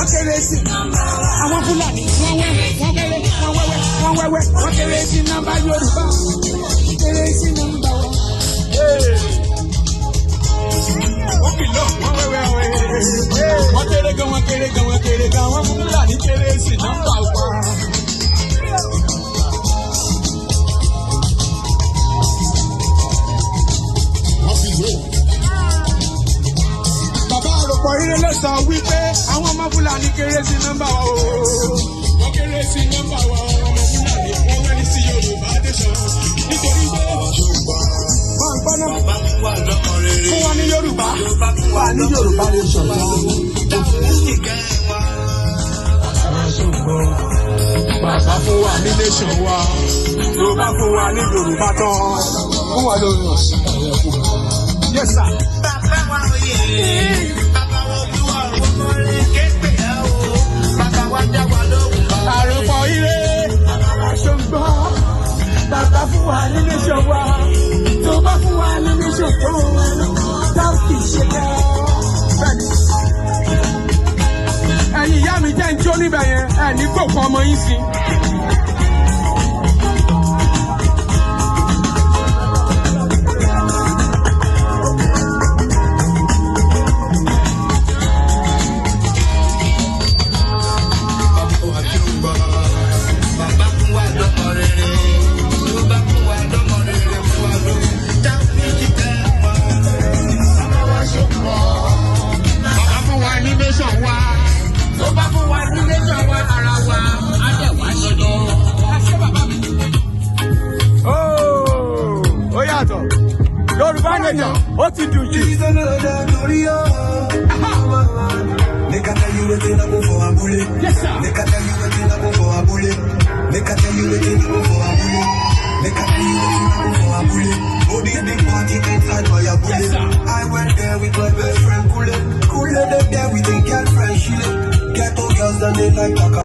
wọ́n kéré sí. Àwọn Fúlàní wọ́n wẹ́wẹ́, wọ́n kéré sí nọ́mbà Yorùbá. Kéré sí nọ́mbà wọn. Wọ́n kìlọ̀ wọ́n wẹ́wẹ́. Wọ́n kéré gan, wọ́n Fúlàní kéré sí nọ́mbà wọn. Bàbá àròpọ̀ ire ló sọ wípé àwọn ọmọ Fúlàní kéré sí nọ́mbà wa o. Wọ́n kéré sí nọ́mbà wa ọmọ Fúlàní wọ́n wẹ́ni sí Yorùbá nation. Nítorí pé wọ́n ń gbọ́ná fún wa ní Yorùbá. Wà ní Yorùbá nation. Bàbá fún wa ní nation wa. Yorùbá fún wa ní Yorùbá tán. Fún wa lórí ọ̀sán. Yes sir. Àròpọ̀ ire ṣògbọ́ bàbá fún wa ní nation wa tó bá fún wa ní nation tó táwọn kì í ṣe bẹ́ẹ̀. Ẹ̀yin ìyá mi jẹ́ ń jó níbẹ̀ yẹn ẹ̀ ní gbòkó ọmọ yín sí. Yorùbá nation, ó ti dùn jù. Make I tell you wetin I go for abule. Yes sir. Make I tell you wetin I go for abule. Make I tell you wetin I go for abule. Make I tell you wetin I go for abule. Oh, this big party inside my abule. Yes sir. I went there with my best friend Kule. Kule them there with the girlfriend Shile. Ghetto girls and they like